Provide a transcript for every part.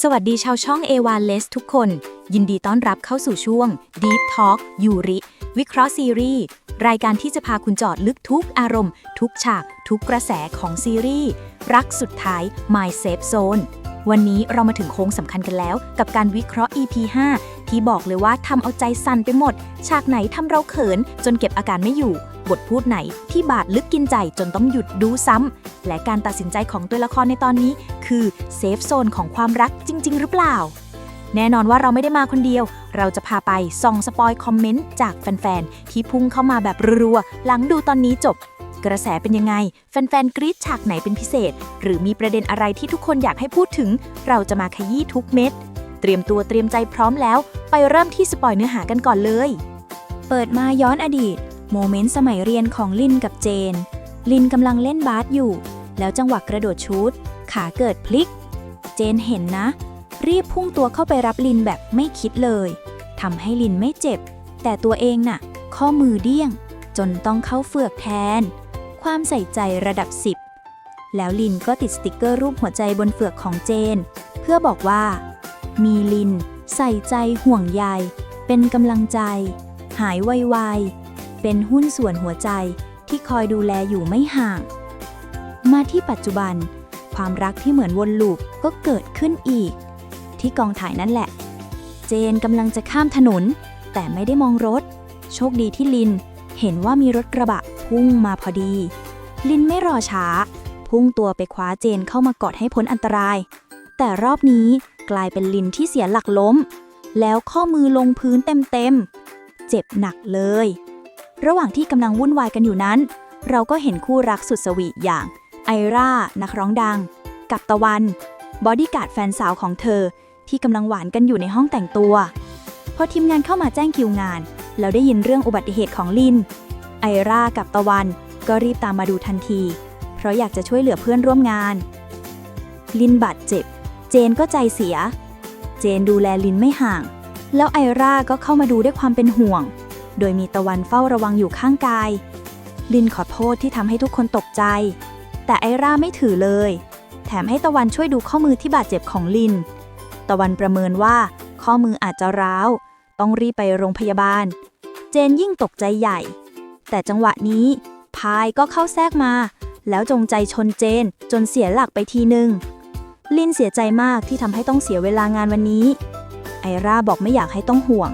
สวัสดีชาวช่อง A1less ทุกคนยินดีต้อนรับเข้าสู่ช่วง Deep Talk ยูริวิเคราะห์ซีรีส์รายการที่จะพาคุณเจาะลึกทุกอารมณ์ทุกฉากทุกกระแสของซีรีส์รักสุดท้าย My Safe Zone วันนี้เรามาถึงโค้งสำคัญกันแล้วกับการวิเคราะห์ EP 5 ที่บอกเลยว่าทำเอาใจสั่นไปหมดฉากไหนทำเราเขินจนเก็บอาการไม่อยู่บทพูดไหนที่บาดลึกกินใจจนต้องหยุดดูซ้ำและการตัดสินใจของตัวละครในตอนนี้คือเซฟโซนของความรักจริงๆหรือเปล่าแน่นอนว่าเราไม่ได้มาคนเดียวเราจะพาไปส่องสปอยคอมเมนต์จากแฟนๆที่พุ่งเข้ามาแบบรัวๆหลังดูตอนนี้จบกระแสเป็นยังไงแฟนๆกรี๊ดฉากไหนเป็นพิเศษหรือมีประเด็นอะไรที่ทุกคนอยากให้พูดถึงเราจะมาขยี้ทุกเม็ดเตรียมตัวเตรียมใจพร้อมแล้วไปเริ่มที่สปอยเนื้อหากันก่อนเลยเปิดมาย้อนอดีตโมเมนต์สมัยเรียนของลินกับเจนลินกำลังเล่นบาสอยู่แล้วจังหวะกระโดดชูตขาเกิดพลิกเจนเห็นนะรีบพุ่งตัวเข้าไปรับลินแบบไม่คิดเลยทำให้ลินไม่เจ็บแต่ตัวเองน่ะข้อมือเดี้ยงจนต้องเข้าเฝือกแทนความใส่ใจระดับ10แล้วลินก็ติดสติกเกอร์รูปหัวใจบนเฝือกของเจนเพื่อบอกว่ามีลินใส่ใจห่วงใยเป็นกำลังใจหายไวๆเป็นหุ้นส่วนหัวใจที่คอยดูแลอยู่ไม่ห่างมาที่ปัจจุบันความรักที่เหมือนวนลูปก็เกิดขึ้นอีกที่กองถ่ายนั่นแหละเจนกำลังจะข้ามถนนแต่ไม่ได้มองรถโชคดีที่ลินเห็นว่ามีรถกระบะพุ่งมาพอดีลินไม่รอช้าพุ่งตัวไปคว้าเจนเข้ามากอดให้พ้นอันตรายแต่รอบนี้กลายเป็นลินที่เสียหลักล้มแล้วข้อมือลงพื้นเต็มๆเจ็บหนักเลยระหว่างที่กำลังวุ่นวายกันอยู่นั้นเราก็เห็นคู่รักสุดสวีทอย่างไอร่านักร้องดังกับตะวันบอดี้การ์ดแฟนสาวของเธอที่กำลังหวานกันอยู่ในห้องแต่งตัวพอทีมงานเข้ามาแจ้งคิวงานแล้วได้ยินเรื่องอุบัติเหตุของลินไอร่ากับตะวันก็รีบตามมาดูทันทีเพราะอยากจะช่วยเหลือเพื่อนร่วมงานลินบาดเจ็บเจนก็ใจเสียเจนดูแลลินไม่ห่างแล้วไอร่าก็เข้ามาดูด้วยความเป็นห่วงโดยมีตะวันเฝ้าระวังอยู่ข้างกายลินขอโทษที่ทำให้ทุกคนตกใจแต่ไอร่าไม่ถือเลยแถมให้ตะวันช่วยดูข้อมือที่บาดเจ็บของลินตะวันประเมินว่าข้อมืออาจจะร้าวต้องรีบไปโรงพยาบาลเจนยิ่งตกใจใหญ่แต่จังหวะนี้พายก็เข้าแทรกมาแล้วจงใจชนเจนจนเสียหลักไปทีนึงลินเสียใจมากที่ทำให้ต้องเสียเวลางานวันนี้ไอร่าบอกไม่อยากให้ต้องห่วง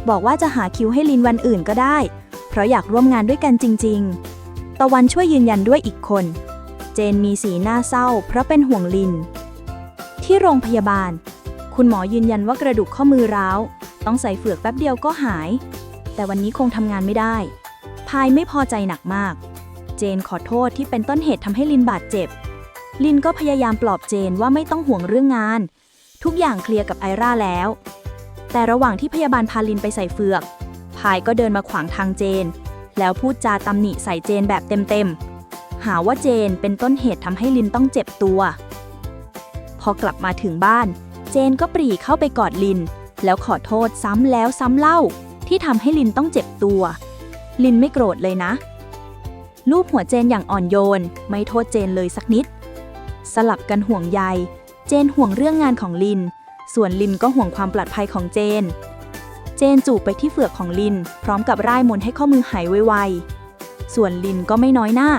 บอกว่าจะหาคิวให้ลินวันอื่นก็ได้เพราะอยากร่วมงานด้วยกันจริงๆตะวันช่วยยืนยันด้วยอีกคนเจนมีสีหน้าเศร้าเพราะเป็นห่วงลินที่โรงพยาบาลคุณหมอยืนยันว่ากระดูกข้อมือร้าวต้องใส่เฝือกแป๊บเดียวก็หายแต่วันนี้คงทำงานไม่ได้พายไม่พอใจหนักมากเจนขอโทษที่เป็นต้นเหตุทำให้ลินบาดเจ็บลินก็พยายามปลอบเจนว่าไม่ต้องห่วงเรื่องงานทุกอย่างเคลียร์กับไอร่าแล้วแต่ระหว่างที่พยาบาลพาลินไปใส่เฝือกพายก็เดินมาขวางทางเจนแล้วพูดจาตำหนิใส่เจนแบบเต็มๆหาว่าเจนเป็นต้นเหตุทำให้ลินต้องเจ็บตัวพอกลับมาถึงบ้านเจนก็ปรีเข้าไปกอดลินแล้วขอโทษซ้ำแล้วซ้ำเล่าที่ทำให้ลินต้องเจ็บตัวลินไม่โกรธเลยนะลูบหัวเจนอย่างอ่อนโยนไม่โทษเจนเลยสักนิดสลับกันห่วงใยเจนห่วงเรื่องงานของลินส่วนลินก็ห่วงความปลอดภัยของเจนจูบไปที่เฝือกของลินพร้อมกับร่ายมนต์ให้ข้อมือหายไวๆส่วนลินก็ไม่น้อยหน้า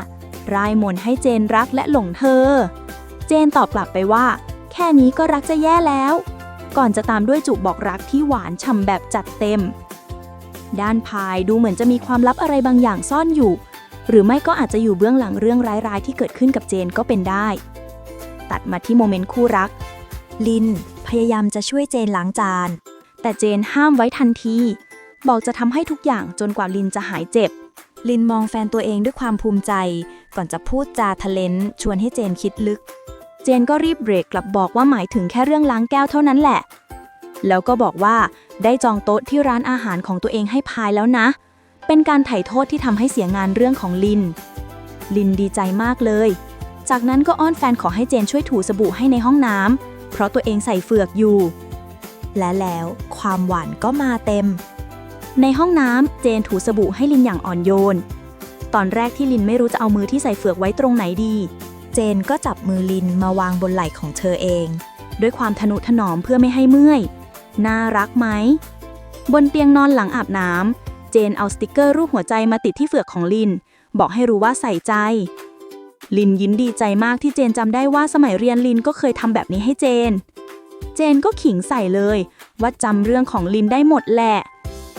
ร่ายมนต์ให้เจนรักและหลงเธอเจนตอบกลับไปว่าแค่นี้ก็รักจะแย่แล้วก่อนจะตามด้วยจูบบอกรักที่หวานฉ่ำแบบจัดเต็มด้านพายดูเหมือนจะมีความลับอะไรบางอย่างซ่อนอยู่หรือไม่ก็อาจจะอยู่เบื้องหลังเรื่องร้ายๆที่เกิดขึ้นกับเจนก็เป็นได้ตัดมาที่โมเมนต์คู่รักลินพยายามจะช่วยเจนล้างจานแต่เจนห้ามไว้ทันทีบอกจะทำให้ทุกอย่างจนกว่าลินจะหายเจ็บลินมองแฟนตัวเองด้วยความภูมิใจก่อนจะพูดจาทะเลนชวนให้เจนคิดลึกเจนก็รีบเบรกกลับบอกว่าหมายถึงแค่เรื่องล้างแก้วเท่านั้นแหละแล้วก็บอกว่าได้จองโต๊ะที่ร้านอาหารของตัวเองให้พายแล้วนะเป็นการไถ่โทษที่ทำให้เสียงานเรื่องของลินดีใจมากเลยจากนั้นก็อ้อนแฟนขอให้เจนช่วยถูสบู่ให้ในห้องน้ำเพราะตัวเองใส่เฝือกอยู่และแล้วความหวานก็มาเต็มในห้องน้ำเจนถูสบู่ให้ลินอย่างอ่อนโยนตอนแรกที่ลินไม่รู้จะเอามือที่ใส่เฝือกไว้ตรงไหนดีเจนก็จับมือลินมาวางบนไหล่ของเธอเอง ด้วยความทนุถนอมเพื่อไม่ให้เมื่อยน่ารักไหมบนเตียงนอนหลังอาบน้ำเจนเอาสติกเกอร์รูปหัวใจมาติดที่เฟือกของลินบอกให้รู้ว่าใส่ใจลินยิ้มดีใจมากที่เจนจำได้ว่าสมัยเรียนลินก็เคยทำแบบนี้ให้เจนก็ขิงใส่เลยว่าจำเรื่องของลินได้หมดแหละ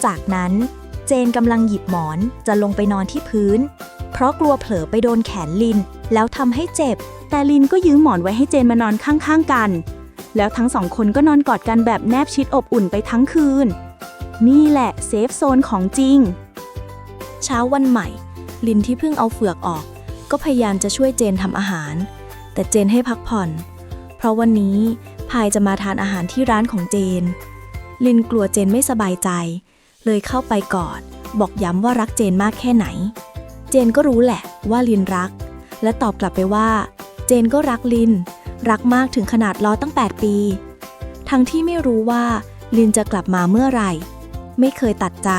จากนั้นเจนกำลังหยิบหมอนจะลงไปนอนที่พื้นเพราะกลัวเผลอไปโดนแขนลินแล้วทำให้เจ็บแต่ลินก็ยื้อหมอนไว้ให้เจนมานอนข้างๆกันแล้วทั้งสองคนก็นอนกอดกันแบบแนบชิดอบอุ่นไปทั้งคืนนี่แหละเซฟโซนของจริงเช้าวันใหม่ลินที่เพิ่งเอาเฟือกออกก็พยายามจะช่วยเจนทำอาหารแต่เจนให้พักผ่อนเพราะวันนี้พายจะมาทานอาหารที่ร้านของเจนลินกลัวเจนไม่สบายใจเลยเข้าไปกอดบอกย้ำว่ารักเจนมากแค่ไหนเจนก็รู้แหละว่าลินรักและตอบกลับไปว่าเจนก็รักลินรักมากถึงขนาดรอตั้ง8 ปีทั้งที่ไม่รู้ว่าลินจะกลับมาเมื่อไหร่ไม่เคยตัดใจ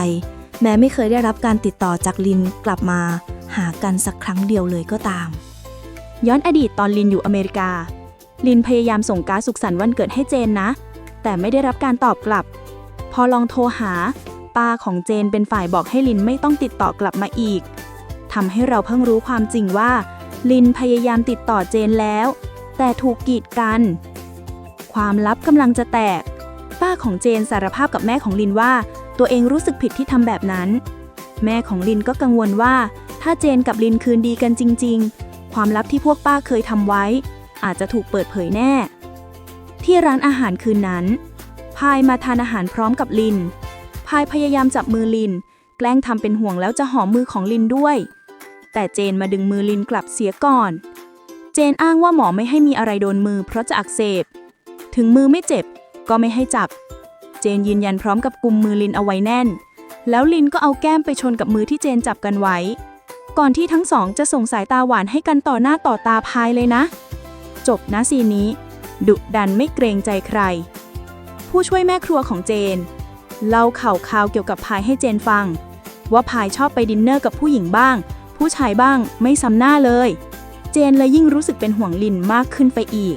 แม้ไม่เคยได้รับการติดต่อจากลินกลับมาหากันสักครั้งเดียวเลยก็ตามย้อนอดีตตอนลินอยู่อเมริกาลินพยายามส่งการ์ดสุขสันต์วันเกิดให้เจนนะแต่ไม่ได้รับการตอบกลับพอลองโทรหาป้าของเจนเป็นฝ่ายบอกให้ลินไม่ต้องติดต่อกลับมาอีกทำให้เราเพิ่งรู้ความจริงว่าลินพยายามติดต่อเจนแล้วแต่ถูกกีดกันความลับกำลังจะแตกป้าของเจนสารภาพกับแม่ของลินว่าตัวเองรู้สึกผิดที่ทำแบบนั้นแม่ของลินก็กังวลว่าถ้าเจนกับลินคืนดีกันจริงๆความลับที่พวกป้าเคยทำไว้อาจจะถูกเปิดเผยแน่ที่ร้านอาหารคืนนั้นพายมาทานอาหารพร้อมกับลินพายพยายามจับมือลินแกล้งทำเป็นห่วงแล้วจะหอมมือของลินด้วยแต่เจนมาดึงมือลินกลับเสียก่อนเจนอ้างว่าหมอไม่ให้มีอะไรโดนมือเพราะจะอักเสบถึงมือไม่เจ็บก็ไม่ให้จับเจนยืนยันพร้อมกับกุมมือลินเอาไว้แน่นแล้วลินก็เอาแก้มไปชนกับมือที่เจนจับกันไว้ก่อนที่ทั้งสองจะส่งสายตาหวานให้กันต่อหน้าต่อตาพายเลยนะจบนะซีนนี้ดุดันไม่เกรงใจใครผู้ช่วยแม่ครัวของเจนเล่าข่าวเกี่ยวกับพายให้เจนฟังว่าพายชอบไปดินเนอร์กับผู้หญิงบ้างผู้ชายบ้างไม่ซ้ำหน้าเลยเจนเลยยิ่งรู้สึกเป็นห่วงลินมากขึ้นไปอีก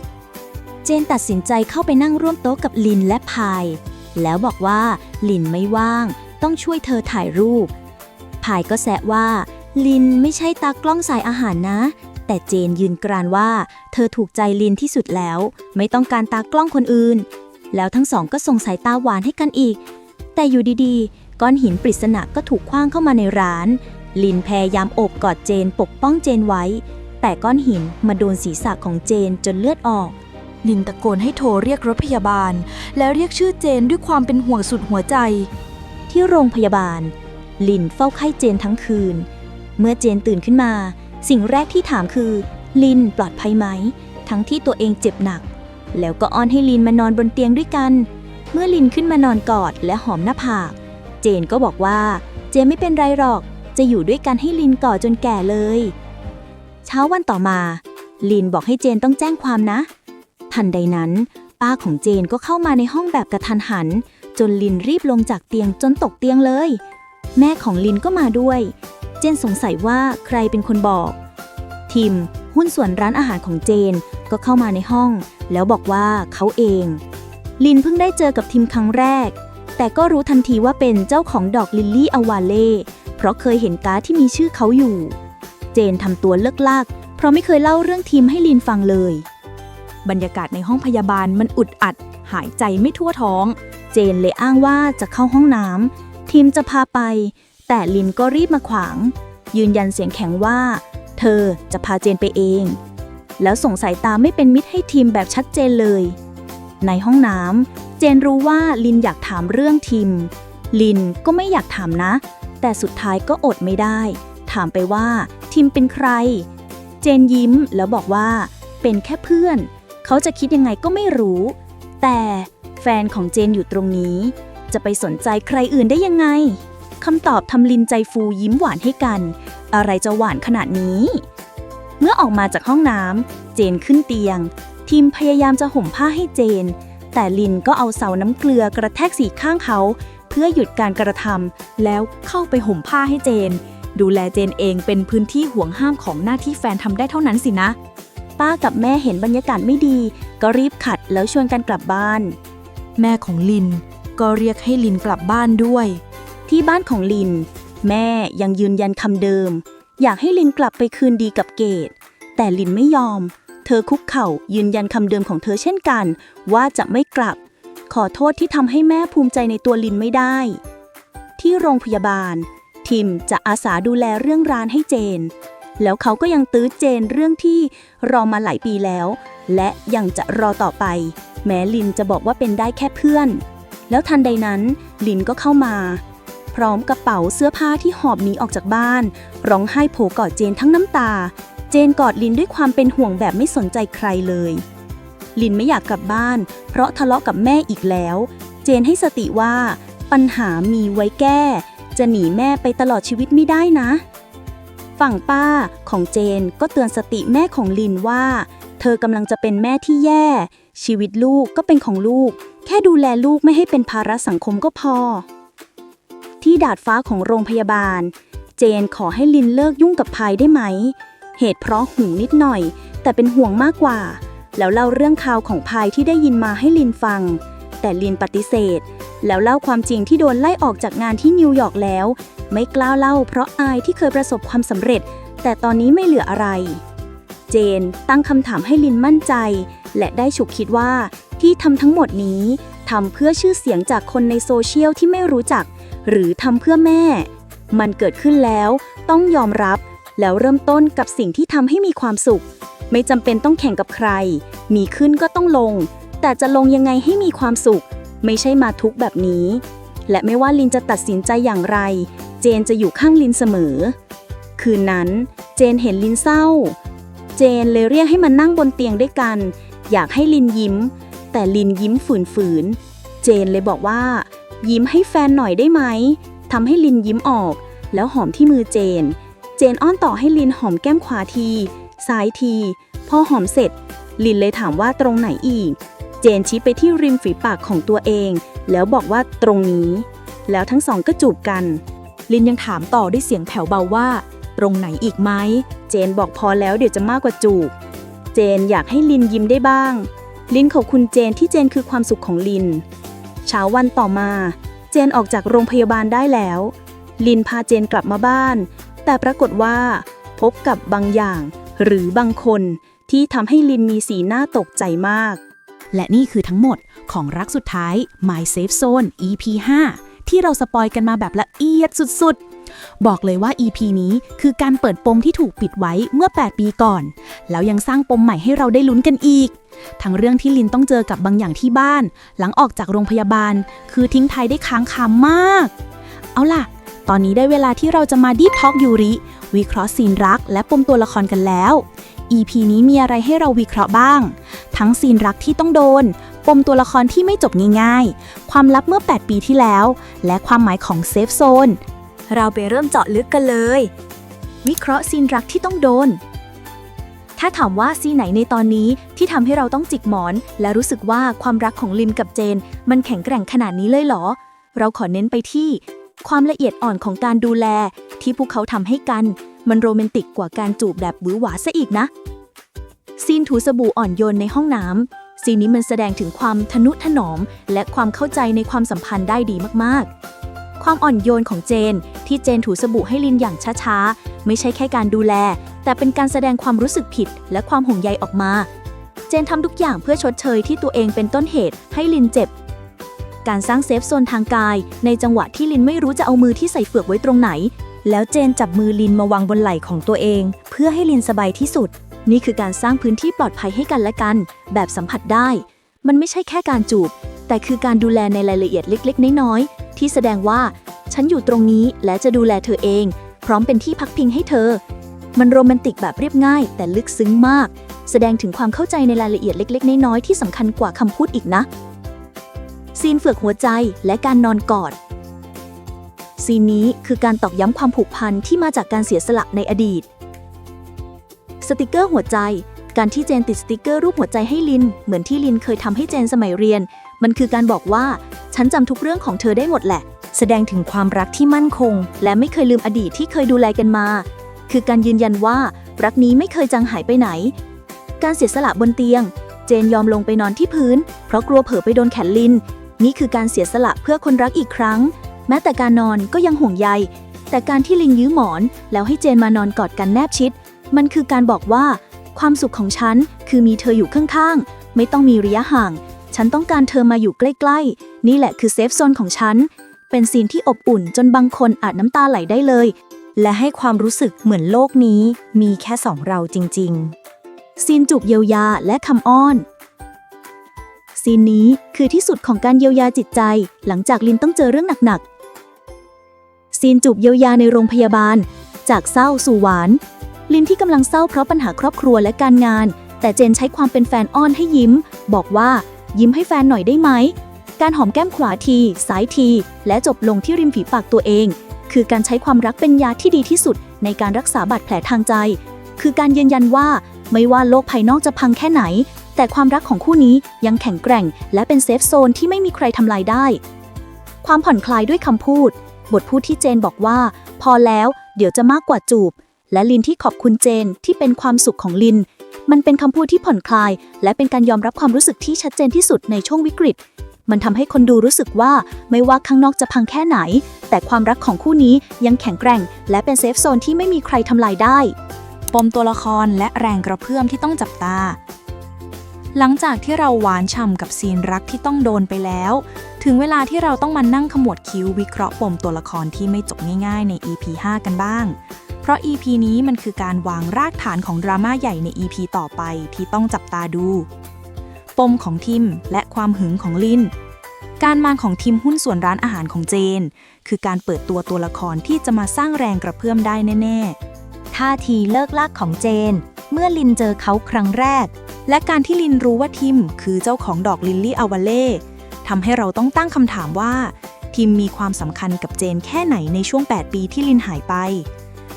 เจนตัดสินใจเข้าไปนั่งร่วมโต๊ะกับลินและพายแล้วบอกว่าลินไม่ว่างต้องช่วยเธอถ่ายรูปพายก็แซะว่าลินไม่ใช่ตากล้องสายอาหารนะแต่เจนยืนกรานว่าเธอถูกใจลินที่สุดแล้วไม่ต้องการตากล้องคนอื่นแล้วทั้งสองก็ส่งสายตาหวานให้กันอีกแต่อยู่ดีๆก้อนหินปริศนาก็ถูกขว้างเข้ามาในร้านลินพยายามโอบกอดเจนปกป้องเจนไว้แต่ก้อนหินมาโดนศีรษะของเจนจนเลือดออกลินตะโกนให้โทรเรียกรถพยาบาลแล้วเรียกชื่อเจนด้วยความเป็นห่วงสุดหัวใจที่โรงพยาบาลลินเฝ้าไข้เจนทั้งคืนเมื่อเจนตื่นขึ้นมาสิ่งแรกที่ถามคือลินปลอดภัยไหมทั้งที่ตัวเองเจ็บหนักแล้วก็อ้อนให้ลินมานอนบนเตียงด้วยกันเมื่อลินขึ้นมานอนกอดและหอมหน้าผากเจนก็บอกว่าเจนไม่เป็นไรหรอกจะอยู่ด้วยกันให้ลินกอดจนแก่เลยเช้าวันต่อมาลินบอกให้เจนต้องแจ้งความนะทันใดนั้นป้าของเจนก็เข้ามาในห้องแบบกระทันหันจนลินรีบลงจากเตียงจนตกเตียงเลยแม่ของลินก็มาด้วยเจนสงสัยว่าใครเป็นคนบอกทิมหุ้นส่วนร้านอาหารของเจนก็เข้ามาในห้องแล้วบอกว่าเขาเองลินเพิ่งได้เจอกับทิมครั้งแรกแต่ก็รู้ทันทีว่าเป็นเจ้าของดอกลิลลี่อวาเล่เพราะเคยเห็นการ์ดที่มีชื่อเขาอยู่เจนทำตัวเลิกลากเพราะไม่เคยเล่าเรื่องทิมให้ลินฟังเลยบรรยากาศในห้องพยาบาลมันอุดอัดหายใจไม่ทั่วท้องเจนเลยอ้างว่าจะเข้าห้องน้ำทิมจะพาไปแต่ลินก็รีบมาขวางยืนยันเสียงแข็งว่าเธอจะพาเจนไปเองแล้วส่งสายตาไม่เป็นมิตรให้ทิมแบบชัดเจนเลยในห้องน้ำเจนรู้ว่าลินอยากถามเรื่องทิมลินก็ไม่อยากถามนะแต่สุดท้ายก็อดไม่ได้ถามไปว่าทิมเป็นใครเจนยิ้มแล้วบอกว่าเป็นแค่เพื่อนเขาจะคิดยังไงก็ไม่รู้แต่แฟนของเจนอยู่ตรงนี้จะไปสนใจใครอื่นได้ยังไงคำตอบทำลินใจฟูยิ้มหวานให้กันอะไรจะหวานขนาดนี้เมื่อออกมาจากห้องน้ำเจนขึ้นเตียงทิมพยายามจะห่มผ้าให้เจนแต่ลินก็เอาเสาน้ำเกลือกระแทกสีข้างเขาเพื่อหยุดการกระทำแล้วเข้าไปห่มผ้าให้เจนดูแลเจนเองเป็นพื้นที่ห่วงห้ามของหน้าที่แฟนทำได้เท่านั้นสินะ ป้ากับแม่เห็นบรรยากาศไม่ดีก็รีบขัดแล้วชวนกันกลับบ้าน แม่ของลินก็เรียกให้ลินกลับบ้านด้วย ที่บ้านของลินแม่ยังยืนยันคำเดิมอยากให้ลินกลับไปคืนดีกับเกดแต่ลินไม่ยอมเธอคุกเข่ายืนยันคำเดิมของเธอเช่นกันว่าจะไม่กลับขอโทษที่ทำให้แม่ภูมิใจในตัวลินไม่ได้ที่โรงพยาบาลทิมจะอาสาดูแลเรื่องร้านให้เจนแล้วเขาก็ยังตื้อเจนเรื่องที่รอมาหลายปีแล้วและยังจะรอต่อไปแม้ลินจะบอกว่าเป็นได้แค่เพื่อนแล้วทันใดนั้นลินก็เข้ามาพร้อมกระเป๋าเสื้อผ้าที่หอบหนีออกจากบ้านร้องไห้โผกอดเจนทั้งน้ำตาเจนกอดลินด้วยความเป็นห่วงแบบไม่สนใจใครเลยลินไม่อยากกลับบ้านเพราะทะเลาะกับแม่อีกแล้วเจนให้สติว่าปัญหามีไว้แก้จะหนีแม่ไปตลอดชีวิตไม่ได้นะฝั่งป้าของเจนก็เตือนสติแม่ของลินว่าเธอกำลังจะเป็นแม่ที่แย่ชีวิตลูกก็เป็นของลูกแค่ดูแลลูกไม่ให้เป็นภาระสังคมก็พอที่ดาดฟ้าของโรงพยาบาลเจนขอให้ลินเลิกยุ่งกับพายได้ไหมเหตุเพราะหึงนิดหน่อยแต่เป็นห่วงมากกว่าแล้วเล่าเรื่องข่าวของพายที่ได้ยินมาให้ลินฟังแต่ลินปฏิเสธแล้วเล่าความจริงที่โดนไล่ออกจากงานที่นิวยอร์กแล้วไม่กล้าเล่าเพราะอายที่เคยประสบความสำเร็จแต่ตอนนี้ไม่เหลืออะไรเจนตั้งคำถามให้ลินมั่นใจและได้ฉุกคิดว่าที่ทำทั้งหมดนี้ทำเพื่อชื่อเสียงจากคนในโซเชียลที่ไม่รู้จักหรือทำเพื่อแม่มันเกิดขึ้นแล้วต้องยอมรับแล้วเริ่มต้นกับสิ่งที่ทำให้มีความสุขไม่จำเป็นต้องแข่งกับใครมีขึ้นก็ต้องลงแต่จะลงยังไงให้มีความสุขไม่ใช่มาทุกข์แบบนี้และไม่ว่าลินจะตัดสินใจอย่างไรเจนจะอยู่ข้างลินเสมอคืนนั้นเจนเห็นลินเศร้าเจนเลยเรียกให้มันนั่งบนเตียงด้วยกันอยากให้ลินยิ้มแต่ลินยิ้มฝืนๆเจนเลยบอกว่ายิ้มให้แฟนหน่อยได้ไหมทำให้ลินยิ้มออกแล้วหอมที่มือเจนอ้อนต่อให้ลินหอมแก้มขวาทีซ้ายทีพอหอมเสร็จลินเลยถามว่าตรงไหนอีกเจนชี้ไปที่ริมฝีปากของตัวเองแล้วบอกว่าตรงนี้แล้วทั้งสองก็จูบกันลินยังถามต่อด้วยเสียงแผ่วเบาว่าตรงไหนอีกไหมเจนบอกพอแล้วเดี๋ยวจะมากกว่าจูบเจนอยากให้ลินยิ้มได้บ้างลินขอบคุณเจนที่เจนคือความสุขของลินเช้าวันต่อมาเจนออกจากโรงพยาบาลได้แล้วลินพาเจนกลับมาบ้านแต่ปรากฏว่าพบกับบางอย่างหรือบางคนที่ทำให้ลินมีสีหน้าตกใจมากและนี่คือทั้งหมดของรักสุดท้าย My Safe Zone EP 5 ที่เราสปอยกันมาแบบละเอียดสุดๆบอกเลยว่า EP นี้คือการเปิดปมที่ถูกปิดไว้เมื่อ8 ปีก่อนแล้วยังสร้างปมใหม่ให้เราได้ลุ้นกันอีกทั้งเรื่องที่ลินต้องเจอกับบางอย่างที่บ้านหลังออกจากโรงพยาบาลคือทิ้งท้ายได้ค้างคามากเอาล่ะตอนนี้ได้เวลาที่เราจะมา Deep Talk ยูริวิเคราะห์ซีนรักและปมตัวละครกันแล้ว EP นี้มีอะไรให้เราวิเคราะห์บ้างทั้งซีนรักที่ต้องโดนปมตัวละครที่ไม่จบง่ายๆความลับเมื่อ8 ปีที่แล้วและความหมายของเซฟโซนเราไปเริ่มเจาะลึกกันเลยวิเคราะห์ซีนรักที่ต้องโดนถ้าถามว่าซีนไหนในตอนนี้ที่ทำให้เราต้องจิกหมอนและรู้สึกว่าความรักของลินกับเจนมันแข็งแกร่งขนาดนี้เลยเหรอเราขอเน้นไปที่ความละเอียดอ่อนของการดูแลที่พวกเขาทำให้กันมันโรแมนติกกว่าการจูบแบบหวือหวาซะอีกนะซีนถูสบู่อ่อนโยนในห้องน้ำซีนนี้มันแสดงถึงความทนุถนอมและความเข้าใจในความสัมพันธ์ได้ดีมากๆความอ่อนโยนของเจนที่เจนถูสบู่ให้ลินอย่างช้าๆไม่ใช่แค่การดูแลแต่เป็นการแสดงความรู้สึกผิดและความห่วงใยออกมาเจนทำทุกอย่างเพื่อชดเชยที่ตัวเองเป็นต้นเหตุให้ลินเจ็บการสร้างเซฟโซนทางกายในจังหวะที่ลินไม่รู้จะเอามือที่ใส่เฟือกไว้ตรงไหนแล้วเจนจับมือลินมาวางบนไหล่ของตัวเองเพื่อให้ลินสบายที่สุดนี่คือการสร้างพื้นที่ปลอดภัยให้กันและกันแบบสัมผัสได้มันไม่ใช่แค่การจูบแต่คือการดูแลในรายละเอียดเล็กๆน้อยๆที่แสดงว่าฉันอยู่ตรงนี้และจะดูแลเธอเองพร้อมเป็นที่พักพิงให้เธอมันโรแมนติกแบบเรียบง่ายแต่ลึกซึ้งมากแสดงถึงความเข้าใจในรายละเอียดเล็กๆน้อยๆที่สำคัญกว่าคำพูดอีกนะซีนเฟือกหัวใจและการนอนกอดซีนนี้คือการตอกย้ำความผูกพันที่มาจากการเสียสละในอดีตสติกเกอร์หัวใจการที่เจนติดสติกเกอร์รูปหัวใจให้ลินเหมือนที่ลินเคยทำให้เจนสมัยเรียนมันคือการบอกว่าฉันจำทุกเรื่องของเธอได้หมดแหละแสดงถึงความรักที่มั่นคงและไม่เคยลืมอดีตที่เคยดูแลกันมาคือการยืนยันว่ารักนี้ไม่เคยจางหายไปไหน การเสียสละบนเตียง เจนยอมลงไปนอนที่พื้นเพราะกลัวเผลอไปโดนแขนลินนี่คือการเสียสละเพื่อคนรักอีกครั้งแม้แต่การนอนก็ยังห่วงใยแต่การที่ลินยื้อหมอนแล้วให้เจนมานอนกอดกันแนบชิดมันคือการบอกว่าความสุขของฉันคือมีเธออยู่ข้างๆไม่ต้องมีระยะห่างฉันต้องการเธอมาอยู่ใกล้ๆนี่แหละคือเซฟโซนของฉันเป็นซีนที่อบอุ่นจนบางคนอาจน้ำตาไหลได้เลยและให้ความรู้สึกเหมือนโลกนี้มีแค่สองเราจริงๆซีนจูบเยียวยาและคำอ้อนซีนนี้คือที่สุดของการเยียวยาจิตใจหลังจากลินต้องเจอเรื่องหนักๆซีนจูบเยียวยาในโรงพยาบาลจากเศร้าสู่หวานลินที่กำลังเศร้าเพราะปัญหาครอบครัวและการงานแต่เจนใช้ความเป็นแฟนอ้อนให้ยิ้มบอกว่ายิ้มให้แฟนหน่อยได้ไหมการหอมแก้มขวาทีซ้ายทีและจบลงที่ริมฝีปากตัวเองคือการใช้ความรักเป็นยาที่ดีที่สุดในการรักษาบาดแผลทางใจคือการยืนยันว่าไม่ว่าโลกภายนอกจะพังแค่ไหนแต่ความรักของคู่นี้ยังแข็งแกร่งและเป็นเซฟโซนที่ไม่มีใครทำลายได้ความผ่อนคลายด้วยคำพูดบทพูดที่เจนบอกว่าพอแล้วเดี๋ยวจะมากกว่าจูบและลินที่ขอบคุณเจนที่เป็นความสุขของลินมันเป็นคำพูดที่ผ่อนคลายและเป็นการยอมรับความรู้สึกที่ชัดเจนที่สุดในช่วงวิกฤตมันทำให้คนดูรู้สึกว่าไม่ว่าข้างนอกจะพังแค่ไหนแต่ความรักของคู่นี้ยังแข็งแกร่งและเป็นเซฟโซนที่ไม่มีใครทำลายได้ปมตัวละครและแรงกระเพื่อมที่ต้องจับตาหลังจากที่เราหวานฉ่ำกับซีนรักที่ต้องโดนไปแล้วถึงเวลาที่เราต้องมานั่งขมวดคิ้ววิเคราะห์ปมตัวละครที่ไม่จบง่ายๆใน EP 5 กันบ้างเพราะ EP นี้มันคือการวางรากฐานของดราม่าใหญ่ใน EP ต่อไปที่ต้องจับตาดูปมของทิมและความหึงของลินการมาของทิมหุ้นส่วนร้านอาหารของเจนคือการเปิดตัวละครที่จะมาสร้างแรงกระเพื่อมได้แน่ๆท่าทีเลิกลากของเจนเมื่อลินเจอเขาครั้งแรกและการที่ลินรู้ว่าทิมคือเจ้าของดอกลิลลี่อวาเล่ทำให้เราต้องตั้งคำถามว่าทิมมีความสำคัญกับเจนแค่ไหนในช่วง8 ปีที่ลินหายไป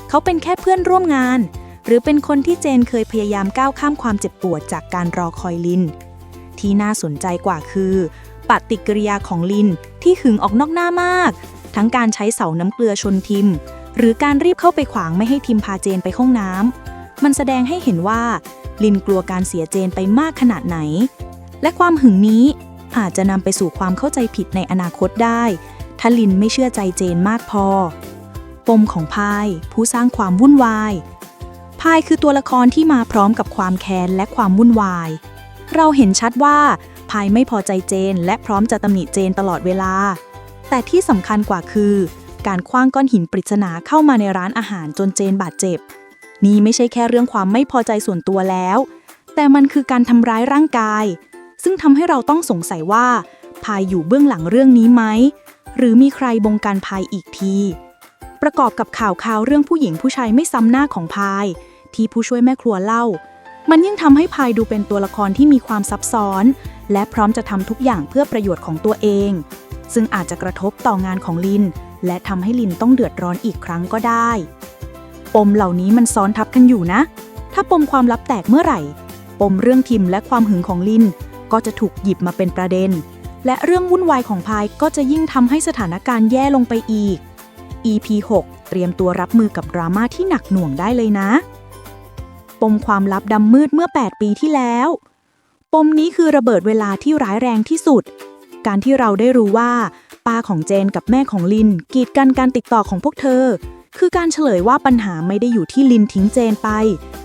เขาเป็นแค่เพื่อนร่วมงานหรือเป็นคนที่เจนเคยพยายามก้าวข้ามความเจ็บปวดจากการรอคอยลินที่น่าสนใจกว่าคือปฏิกิริยาของลินที่หึงออกนอกหน้ามากทั้งการใช้เสาน้ำเกลือชนทิมหรือการรีบเข้าไปขวางไม่ให้ทิมพาเจนไปห้องน้ำมันแสดงให้เห็นว่าลินกลัวการเสียเจนไปมากขนาดไหนและความหึงนี้อาจจะนำไปสู่ความเข้าใจผิดในอนาคตได้ถ้าลินไม่เชื่อใจเจนมากพอปมของพายผู้สร้างความวุ่นวายพายคือตัวละครที่มาพร้อมกับความแค้นและความวุ่นวายเราเห็นชัดว่าพายไม่พอใจเจนและพร้อมจะตำหนิเจนตลอดเวลาแต่ที่สำคัญกว่าคือการขว้างก้อนหินปริศนาเข้ามาในร้านอาหารจนเจนบาดเจ็บนี่ไม่ใช่แค่เรื่องความไม่พอใจส่วนตัวแล้วแต่มันคือการทำร้ายร่างกายซึ่งทำให้เราต้องสงสัยว่าพายอยู่เบื้องหลังเรื่องนี้ไหมหรือมีใครบงการพายอีกทีประกอบกับข่าวเรื่องผู้หญิงผู้ชายไม่ซ้ำหน้าของพายที่ผู้ช่วยแม่ครัวเล่ามันยิ่งทำให้พายดูเป็นตัวละครที่มีความซับซ้อนและพร้อมจะทำทุกอย่างเพื่อประโยชน์ของตัวเองซึ่งอาจจะกระทบต่องานของลินและทำให้ลินต้องเดือดร้อนอีกครั้งก็ได้ปมเหล่านี้มันซ้อนทับกันอยู่นะถ้าปมความลับแตกเมื่อไหร่ปมเรื่องทิมและความหึงของลินก็จะถูกหยิบมาเป็นประเด็นและเรื่องวุ่นวายของพายก็จะยิ่งทำให้สถานการณ์แย่ลงไปอีก EP 6 เตรียมตัวรับมือกับดราม่าที่หนักหน่วงได้เลยนะปมความลับดำมืดเมื่อ8 ปีที่แล้วปมนี้คือระเบิดเวลาที่ร้ายแรงที่สุดการที่เราได้รู้ว่าป้าของเจนกับแม่ของลินกีดกันการติดต่อของพวกเธอคือการเฉลยว่าปัญหาไม่ได้อยู่ที่ลินทิ้งเจนไป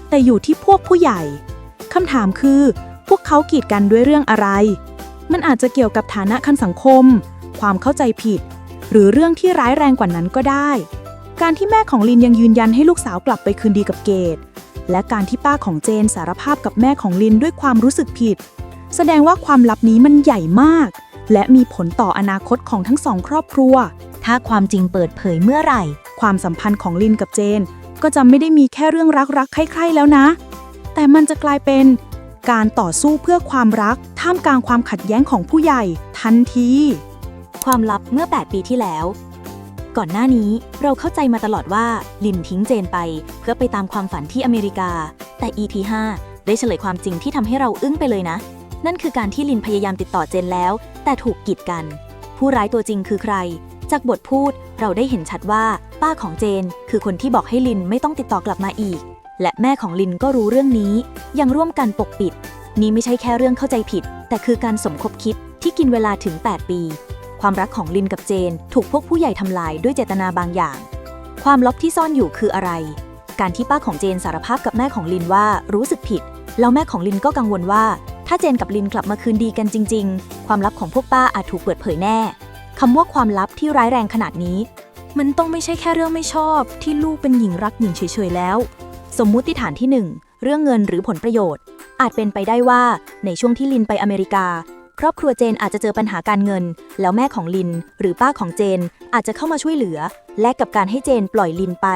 แต่อยู่ที่พวกผู้ใหญ่คำถามคือพวกเขากีดกันด้วยเรื่องอะไรมันอาจจะเกี่ยวกับฐานะทางสังคมความเข้าใจผิดหรือเรื่องที่ร้ายแรงกว่านั้นก็ได้การที่แม่ของลินยังยืนยันให้ลูกสาวกลับไปคืนดีกับเกดและการที่ป้าของเจนสารภาพกับแม่ของลินด้วยความรู้สึกผิดแสดงว่าความลับนี้มันใหญ่มากและมีผลต่ออนาคตของทั้งสองครอบครัวถ้าความจริงเปิดเผยเมื่อไหร่ความสัมพันธ์ของลินกับเจนก็จะไม่ได้มีแค่เรื่องรักๆใคร่ๆแล้วนะแต่มันจะกลายเป็นการต่อสู้เพื่อความรักท่ามกลางความขัดแย้งของผู้ใหญ่ทันทีความลับเมื่อ8 ปีที่แล้วก่อนหน้านี้เราเข้าใจมาตลอดว่าลินทิ้งเจนไปเพื่อไปตามความฝันที่อเมริกาแต่ EP 5 ได้เฉลยความจริงที่ทำให้เราอึ้งไปเลยนะนั่นคือการที่ลินพยายามติดต่อเจนแล้วแต่ถูกกีดกันผู้ร้ายตัวจริงคือใครจากบทพูดเราได้เห็นชัดว่าป้าของเจนคือคนที่บอกให้ลินไม่ต้องติดต่อกลับมาอีก และแม่ของลินก็รู้เรื่องนี้ยังร่วมกันปกปิดนี่ไม่ใช่แค่เรื่องเข้าใจผิดแต่คือการสมคบคิดที่กินเวลาถึง 8 ปีความรักของลินกับเจนถูกพวกผู้ใหญ่ทำลายด้วยเจตนาบางอย่างความลับที่ซ่อนอยู่คืออะไรการที่ป้าของเจนสารภาพกับแม่ของลินว่ารู้สึกผิดแล้วแม่ของลินก็กังวลว่าถ้าเจนกับลินกลับมาคืนดีกันจริงๆความลับของพวกป้าอาจถูกเปิดเผยแน่คำว่าความลับที่ร้ายแรงขนาดนี้มันต้องไม่ใช่แค่เรื่องไม่ชอบที่ลูกเป็นหญิงรักหญิงเฉยๆแล้วสมมุติฐานที่ 1 เรื่องเงินหรือผลประโยชน์อาจเป็นไปได้ว่าในช่วงที่ลินไปอเมริกาครอบครัวเจนอาจจะเจอปัญหาการเงินแล้วแม่ของลินหรือป้าของเจนอาจจะเข้ามาช่วยเหลือแลกกับการให้เจนปล่อยลินไป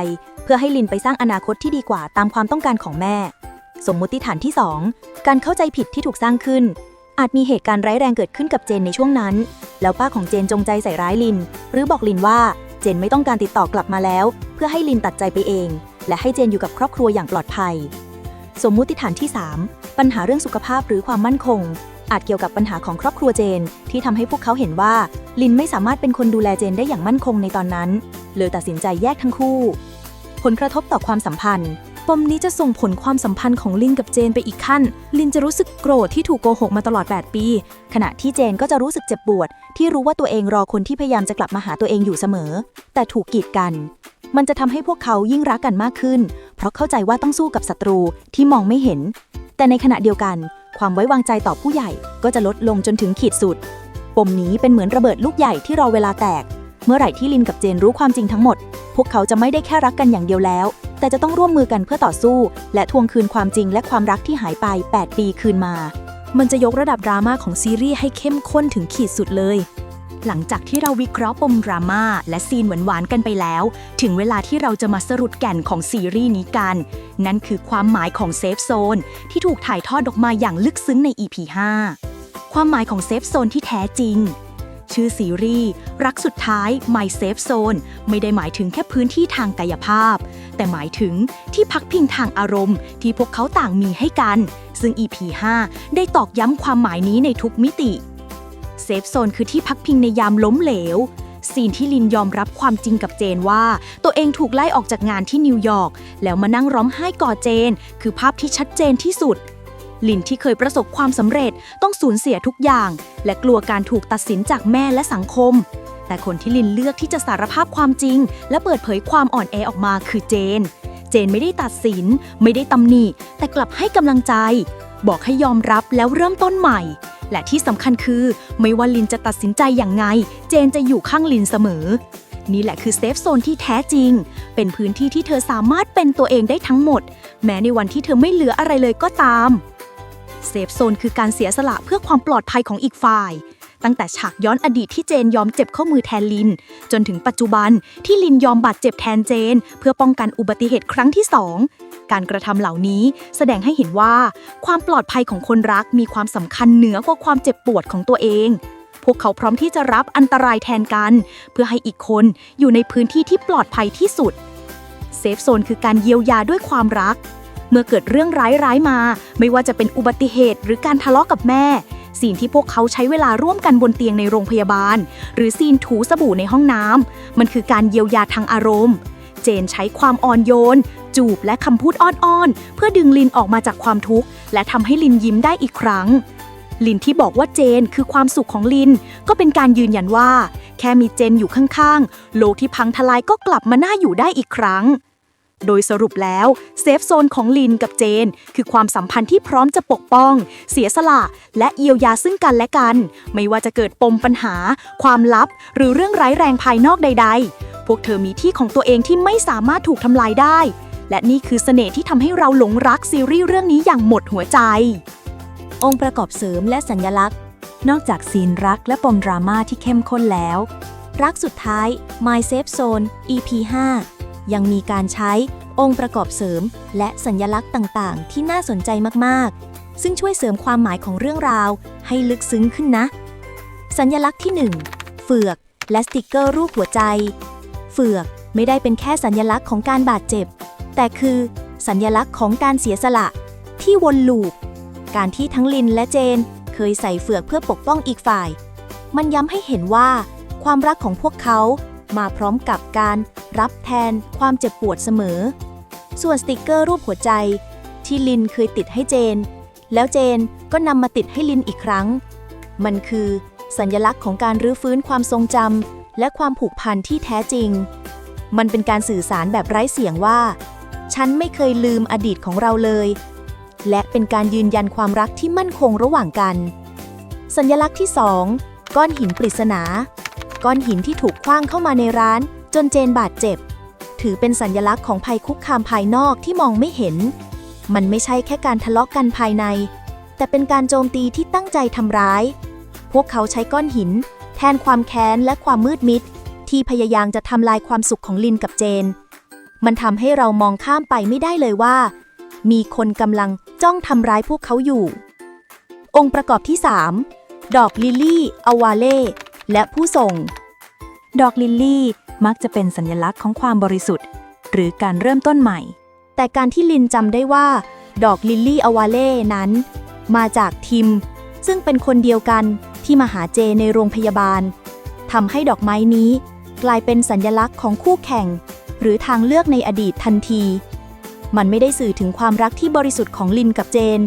เพื่อให้ลินไปสร้างอนาคตที่ดีกว่าตามความต้องการของแม่สมมุติฐานที่ 2 การเข้าใจผิดที่ถูกสร้างขึ้นอาจมีเหตุการณ์ร้ายแรงเกิดขึ้นกับเจนในช่วงนั้นแล้วป้าของเจนจงใจใส่ร้ายลินหรือบอกลินว่าเจนไม่ต้องการติดต่อกลับมาแล้วเพื่อให้ลินตัดใจไปเองและให้เจนอยู่กับครอบครัวอย่างปลอดภัยสมมุติฐานที่ 3 ปัญหาเรื่องสุขภาพหรือความมั่นคงอาจเกี่ยวกับปัญหาของครอบครัวเจนที่ทำให้พวกเขาเห็นว่าลินไม่สามารถเป็นคนดูแลเจนได้อย่างมั่นคงในตอนนั้นเลยตัดสินใจแยกทั้งคู่ผลกระทบต่อความสัมพันธ์ปมนี้จะส่งผลความสัมพันธ์ของลินกับเจนไปอีกขั้นลินจะรู้สึกโกรธที่ถูกโกหกมาตลอด 8 ปีขณะที่เจนก็จะรู้สึกเจ็บปวดที่รู้ว่าตัวเองรอคนที่พยายามจะกลับมาหาตัวเองอยู่เสมอแต่ถูกกีดกันมันจะทำให้พวกเขายิ่งรักกันมากขึ้นเพราะเข้าใจว่าต้องสู้กับศัตรูที่มองไม่เห็นแต่ในขณะเดียวกันความไว้วางใจต่อผู้ใหญ่ก็จะลดลงจนถึงขีดสุดปมนี้เป็นเหมือนระเบิดลูกใหญ่ที่รอเวลาแตกเมื่อไหร่ที่ลินกับเจนรู้ความจริงทั้งหมดพวกเขาจะไม่ได้แค่รักกันอย่างเดียวแล้วแต่จะต้องร่วมมือกันเพื่อต่อสู้และทวงคืนความจริงและความรักที่หายไป 8 ปีคืนมามันจะยกระดับดราม่าของซีรีส์ให้เข้มข้นถึงขีดสุดเลยหลังจากที่เราวิเคราะห์ปมดราม่าและซีนหวานๆกันไปแล้วถึงเวลาที่เราจะมาสรุปแก่นของซีรีส์นี้กันนั่นคือความหมายของเซฟโซนที่ถูกถ่ายทอดออกมาอย่างลึกซึ้งใน EP 5 ความหมายของเซฟโซนที่แท้จริงชื่อซีรีส์รักสุดท้าย My Safe Zone ไม่ได้หมายถึงแค่พื้นที่ทางกายภาพแต่หมายถึงที่พักพิงทางอารมณ์ที่พวกเขาต่างมีให้กันซึ่ง EP 5 ได้ตอกย้ำความหมายนี้ในทุกมิติเซฟโซนคือที่พักพิงในยามล้มเหลวซีนที่ลินยอมรับความจริงกับเจนว่าตัวเองถูกไล่ออกจากงานที่นิวยอร์กแล้วมานั่งร้องไห้กอดเจนคือภาพที่ชัดเจนที่สุดลินที่เคยประสบความสำเร็จต้องสูญเสียทุกอย่างและกลัวการถูกตัดสินจากแม่และสังคมแต่คนที่ลินเลือกที่จะสารภาพความจริงและเปิดเผยความอ่อนแอออกมาคือเจนไม่ได้ตัดสินไม่ได้ตำหนิแต่กลับให้กำลังใจบอกให้ยอมรับแล้วเริ่มต้นใหม่และที่สำคัญคือไม่ว่าลินจะตัดสินใจอย่างไงเจนจะอยู่ข้างลินเสมอนี่แหละคือเซฟโซนที่แท้จริงเป็นพื้นที่ที่เธอสามารถเป็นตัวเองได้ทั้งหมดแม้ในวันที่เธอไม่เหลืออะไรเลยก็ตามเซฟโซนคือการเสียสละเพื่อความปลอดภัยของอีกฝ่ายตั้งแต่ฉากย้อนอดีตที่เจนยอมเจ็บข้อมือแทนลินจนถึงปัจจุบันที่ลินยอมบาดเจ็บแทนเจนเพื่อป้องกันอุบัติเหตุครั้งที่ 2การกระทำเหล่านี้แสดงให้เห็นว่าความปลอดภัยของคนรักมีความสำคัญเหนือกว่าความเจ็บปวดของตัวเองพวกเขาพร้อมที่จะรับอันตรายแทนกันเพื่อให้อีกคนอยู่ในพื้นที่ที่ปลอดภัยที่สุดเซฟโซนคือการเยียวยาด้วยความรักเมื่อเกิดเรื่องร้ายๆมาไม่ว่าจะเป็นอุบัติเหตุหรือการทะเลาะกับแม่ซีนที่พวกเขาใช้เวลาร่วมกันบนเตียงในโรงพยาบาลหรือซีนถูสบู่ในห้องน้ำมันคือการเยียวยาทางอารมณ์เจนใช้ความอ่อนโยนจูบและคำพูดอ้อนๆเพื่อดึงลินออกมาจากความทุกข์และทำให้ลินยิ้มได้อีกครั้งลินที่บอกว่าเจนคือความสุขของลินก็เป็นการยืนยันว่าแค่มีเจนอยู่ข้างๆโลกที่พังทลายก็กลับมาน่าอยู่ได้อีกครั้งโดยสรุปแล้วเซฟโซนของลินกับเจนคือความสัมพันธ์ที่พร้อมจะปกป้องเสียสละและเยียวยาซึ่งกันและกันไม่ว่าจะเกิดปมปัญหาความลับหรือเรื่องร้ายแรงภายนอกใดๆพวกเธอมีที่ของตัวเองที่ไม่สามารถถูกทำลายได้และนี่คือเสน่ห์ที่ทำให้เราหลงรักซีรีส์เรื่องนี้อย่างหมดหัวใจองค์ประกอบเสริมและสัญลักษณ์นอกจากซีนรักและปมดราม่าที่เข้มข้นแล้วรักสุดท้าย My Safe Zone EP 5ยังมีการใช้องค์ประกอบเสริมและสัญลักษณ์ต่างๆที่น่าสนใจมากๆซึ่งช่วยเสริมความหมายของเรื่องราวให้ลึกซึ้งขึ้นนะสัญลักษณ์ที่ 1 เฟือกและสติกเกอร์รูปหัวใจเฟือกไม่ได้เป็นแค่สัญลักษณ์ของการบาดเจ็บแต่คือสัญลักษณ์ของการเสียสละที่วนลูปการที่ทั้งลินและเจนเคยใส่เฟือกเพื่อปกป้องอีกฝ่ายมันย้ำให้เห็นว่าความรักของพวกเขามาพร้อมกับการรับแทนความเจ็บปวดเสมอ ส่วนสติกเกอร์รูปหัวใจที่ลินเคยติดให้เจน แล้วเจนก็นำมาติดให้ลินอีกครั้ง มันคือสัญลักษณ์ของการรื้อฟื้นความทรงจำและความผูกพันที่แท้จริง มันเป็นการสื่อสารแบบไร้เสียงว่าฉันไม่เคยลืมอดีตของเราเลย และเป็นการยืนยันความรักที่มั่นคงระหว่างกัน สัญลักษณ์ที่ 2 ก้อนหินปริศนา ก้อนหินที่ถูกขว้างเข้ามาในร้านจนเจนบาดเจ็บ ถือเป็นสัญลักษณ์ของภัยคุกคามภายนอกที่มองไม่เห็น มันไม่ใช่แค่การทะเลาะกันภายใน แต่เป็นการโจมตีที่ตั้งใจทำร้าย พวกเขาใช้ก้อนหินแทนความแค้นและความมืดมิดที่พยายามจะทำลายความสุขของลินกับเจน มันทำให้เรามองข้ามไปไม่ได้เลยว่ามีคนกำลังจ้องทำร้ายพวกเขาอยู่ องค์ประกอบที่ 3 ดอกลิลลี่อวาเล่และผู้ส่ง ดอกลิลลี่มักจะเป็นสัญลักษณ์ของความบริสุทธิ์หรือการเริ่มต้นใหม่ แต่การที่ลินจำได้ว่าดอกลิลลี่อวาเล่นั้นมาจากทิมซึ่งเป็นคนเดียวกันที่มาหาเจในโรงพยาบาลทำให้ดอกไม้นี้กลายเป็นสัญลักษณ์ของคู่แข่งหรือทางเลือกในอดีตทันทีมันไม่ได้สื่อถึงความรักที่บริสุทธิ์ของลินกับเจน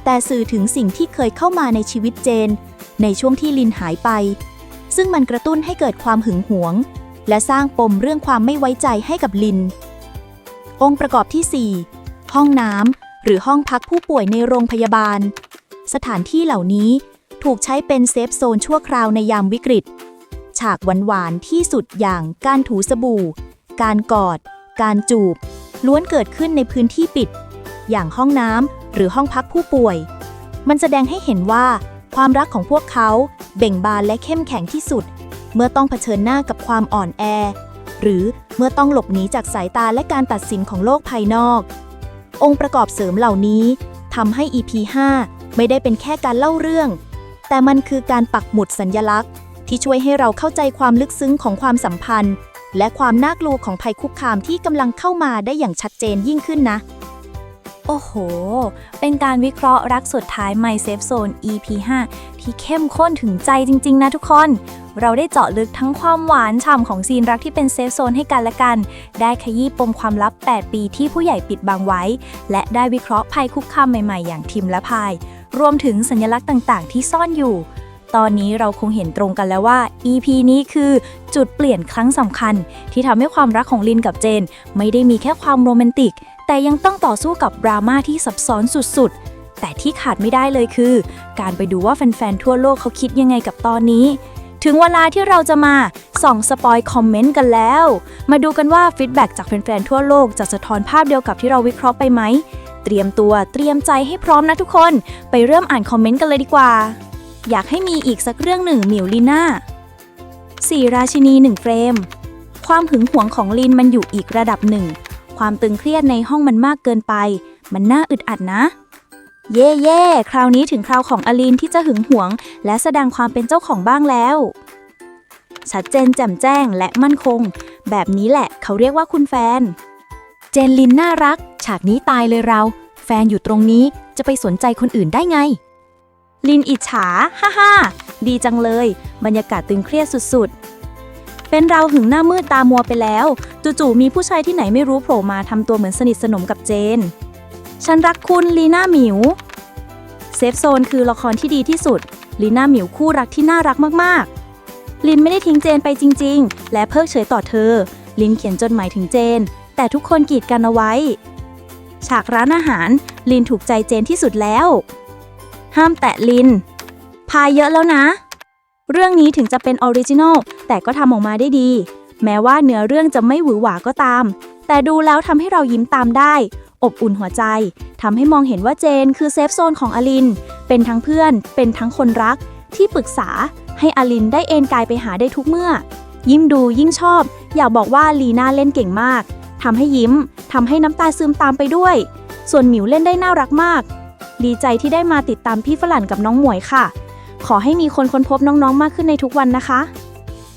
แต่สื่อถึงสิ่งที่เคยเข้ามาในชีวิตเจนในช่วงที่ลินหายไปซึ่งมันกระตุ้นให้เกิดความหึงหวงและสร้างปมเรื่องความไม่ไว้ใจให้กับลินองค์ประกอบที่ 4 ห้องน้ำหรือห้องพักผู้ป่วยในโรงพยาบาลสถานที่เหล่านี้ถูกใช้เป็นเซฟโซนชั่วคราวในยามวิกฤตฉากหวานๆที่สุดอย่างการถูสบู่การกอดการจูบล้วนเกิดขึ้นในพื้นที่ปิดอย่างห้องน้ำหรือห้องพักผู้ป่วยมันแสดงให้เห็นว่าความรักของพวกเขาเบ่งบานและเข้มแข็งที่สุดเมื่อต้องเผชิญหน้ากับความอ่อนแอหรือเมื่อต้องหลบหนีจากสายตาและการตัดสินของโลกภายนอกองค์ประกอบเสริมเหล่านี้ทำให้ EP 5 ไม่ได้เป็นแค่การเล่าเรื่องแต่มันคือการปักหมุดสัญลักษณ์ที่ช่วยให้เราเข้าใจความลึกซึ้งของความสัมพันธ์และความน่ากลัวของภัยคุกคามที่กำลังเข้ามาได้อย่างชัดเจนยิ่งขึ้นนะโอ้โหเป็นการวิเคราะห์รักสุดท้าย My Safe Zone EP 5 ที่เข้มข้นถึงใจจริงๆนะทุกคนเราได้เจาะลึกทั้งความหวานฉ่ำของซีนรักที่เป็นเซฟโซนให้กันและกันได้ขยี้ปมความลับ8ปีที่ผู้ใหญ่ปิดบังไว้และได้วิเคราะห์ภัยคุกคามใหม่ๆอย่างทิมและพายรวมถึงสัญลักษณ์ต่างๆที่ซ่อนอยู่ตอนนี้เราคงเห็นตรงกันแล้วว่า EP นี้คือจุดเปลี่ยนครั้งสำคัญที่ทำให้ความรักของลินกับเจนไม่ได้มีแค่ความโรแมนติกแต่ยังต้องต่อสู้กับดราม่าที่ซับซ้อนสุดๆแต่ที่ขาดไม่ได้เลยคือการไปดูว่าแฟนๆทั่วโลกเขาคิดยังไงกับตอนนี้ถึงเวลาที่เราจะมาส่องสปอยคอมเมนต์กันแล้วมาดูกันว่าฟีดแบ็กจากแฟนๆทั่วโลกจะสะท้อนภาพเดียวกับที่เราวิเคราะห์ไปไหมเตรียมตัวเตรียมใจให้พร้อมนะทุกคนไปเริ่มอ่านคอมเมนต์กันเลยดีกว่าอยากให้มีอีกสักเรื่องหนึ่งหมิวลีน่า4ราชินี1เฟรมความหึงหวงของลินมันอยู่อีกระดับหนึ่งความตึงเครียดในห้องมันมากเกินไปมันน่าอึดอัดนะเย่คราวนี้ถึงคราวของอลินที่จะหึงหวงและแสดงความเป็นเจ้าของบ้างแล้วชัดเจนแจ่มแจ้งและมั่นคงแบบนี้แหละเขาเรียกว่าคุณแฟนเจนลินน่ารักฉากนี้ตายเลยเราแฟนอยู่ตรงนี้จะไปสนใจคนอื่นได้ไงลินอิจฉาฮ่าดีจังเลยบรรยากาศตึงเครียดสุดๆเป็นเราหึงหน้ามืดตามัวไปแล้วจู่ๆมีผู้ชายที่ไหนไม่รู้โผล่มาทำตัวเหมือนสนิทสนมกับเจนฉันรักคุณลีน่าหมิวเซฟโซนคือละครที่ดีที่สุดลีน่าหมิวคู่รักที่น่ารักมากๆลินไม่ได้ทิ้งเจนไปจริงๆและเพิกเฉยต่อเธอลินเขียนจดหมายถึงเจนแต่ทุกคนกีดกันเอาไว้ฉากร้านอาหารลินถูกใจเจนที่สุดแล้วห้ามแตะลินพายเยอะแล้วนะเรื่องนี้ถึงจะเป็นออริจินอลแต่ก็ทำออกมาได้ดีแม้ว่าเนื้อเรื่องจะไม่หวือหวาก็ตามแต่ดูแล้วทำให้เรายิ้มตามได้อบอุ่นหัวใจทำให้มองเห็นว่าเจนคือเซฟโซนของอลินเป็นทั้งเพื่อนเป็นทั้งคนรักที่ปรึกษาให้อลินได้เอนกายไปหาได้ทุกเมื่อยิ่งดูยิ่งชอบอยากบอกว่าลีน่าเล่นเก่งมากทำให้ยิ้มทำให้น้ำตาซึมตามไปด้วยส่วนหมิวเล่นได้น่ารักมากดีใจที่ได้มาติดตามพี่ฝรั่งกับน้องหมวยค่ะขอให้มีคนค้นพบน้องๆมากขึ้นในทุกวันนะคะ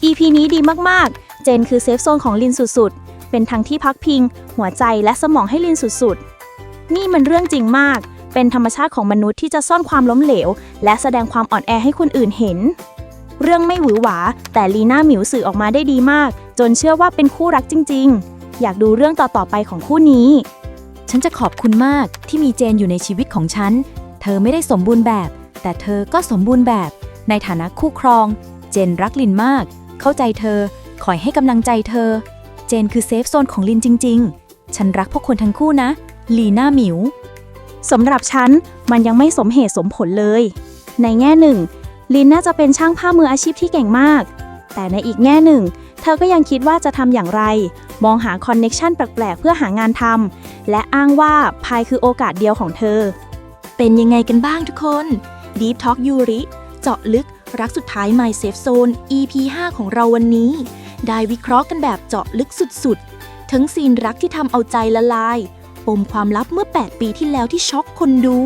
EP นี้ดีมากๆเจนคือเซฟโซนของลินสุดๆเป็นทั้งที่พักพิงหัวใจและสมองให้ลินสุดๆนี่มันเรื่องจริงมากเป็นธรรมชาติของมนุษย์ที่จะซ่อนความล้มเหลวและแสดงความอ่อนแอให้คนอื่นเห็นเรื่องไม่หวือหวาแต่ลีน่าหมิวสื่อออกมาได้ดีมากจนเชื่อว่าเป็นคู่รักจริงๆอยากดูเรื่องต่อๆไปของคู่นี้ ฉันจะขอบคุณมากที่มีเจนอยู่ในชีวิตของฉันเธอไม่ได้สมบูรณ์แบบแต่เธอก็สมบูรณ์แบบในฐานะคู่ครองเจนรักลินมากเข้าใจเธอคอยให้กำลังใจเธอเจนคือเซฟโซนของลินจริงๆฉันรักพวกคนทั้งคู่นะลีน่าหมิวสำหรับฉันมันยังไม่สมเหตุสมผลเลย ในแง่หนึ่งลินน่าจะเป็นช่างภาพมืออาชีพที่เก่งมาก แต่ในอีกแง่หนึ่งเธอก็ยังคิดว่าจะทำอย่างไรมองหาคอนเน็กชันแปลกๆเพื่อหางานทำและอ้างว่าพายคือโอกาสเดียวของเธอเป็นยังไงกันบ้างทุกคน Deep Talk ยูริเจาะลึกรักสุดท้าย My Safe Zone EP 5 ของเราวันนี้ได้วิเคราะห์กันแบบเจาะลึกสุดๆทั้งซีนรักที่ทำเอาใจละลายปมความลับเมื่อ 8 ปีที่แล้วที่ช็อกคนดู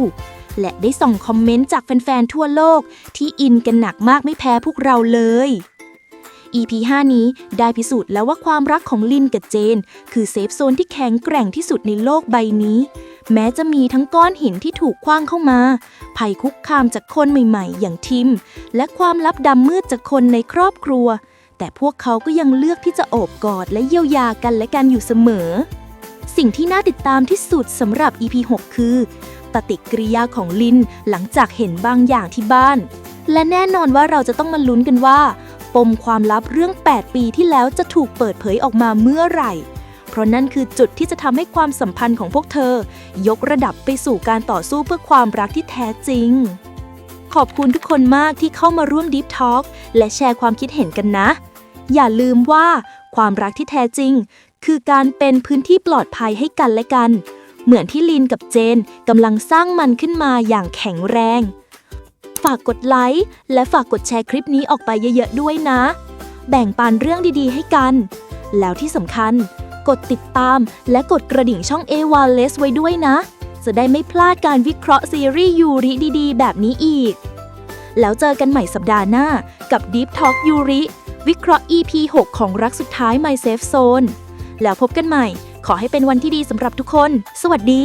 และได้ส่องคอมเมนต์จากแฟนๆทั่วโลกที่อินกันหนักมากไม่แพ้พวกเราเลย EP 5 นี้ได้พิสูจน์แล้วว่าความรักของลินกับเจนคือเซฟโซนที่แข็งแกร่งที่สุดในโลกใบนี้แม้จะมีทั้งก้อนหินที่ถูกขว้างเข้ามาภัยคุกคามจากคนใหม่ๆอย่างทิมและความลับดำมืดจากคนในครอบครัวแต่พวกเขาก็ยังเลือกที่จะโอบกอดและเยียวยากันและกันอยู่เสมอสิ่งที่น่าติดตามที่สุดสำหรับ EP 6 คือปฏิกิริยาของลินหลังจากเห็นบางอย่างที่บ้านและแน่นอนว่าเราจะต้องมาลุ้นกันว่าปมความลับเรื่อง 8 ปีที่แล้วจะถูกเปิดเผยออกมาเมื่อไหร่เพราะนั่นคือจุดที่จะทำให้ความสัมพันธ์ของพวกเธอยกระดับไปสู่การต่อสู้เพื่อความรักที่แท้จริงขอบคุณทุกคนมากที่เข้ามาร่วม Deep Talk และแชร์ความคิดเห็นกันนะอย่าลืมว่าความรักที่แท้จริงคือการเป็นพื้นที่ปลอดภัยให้กันและกันเหมือนที่ลินกับเจนกำลังสร้างมันขึ้นมาอย่างแข็งแรงฝากกดไลค์และฝากกดแชร์คลิปนี้ออกไปเยอะๆด้วยนะแบ่งปันเรื่องดีๆให้กันแล้วที่สำคัญกดติดตามและกดกระดิ่งช่อง Ewales ไว้ด้วยนะจะได้ไม่พลาดการวิเคราะห์ซีรีส์ยูริดีๆแบบนี้อีกแล้วเจอกันใหม่สัปดาห์หน้ากับ Deep Talk ยูริวิเคราะห์ EP 6 ของรักสุดท้าย My Safe Zone แล้วพบกันใหม่ขอให้เป็นวันที่ดีสำหรับทุกคนสวัสดี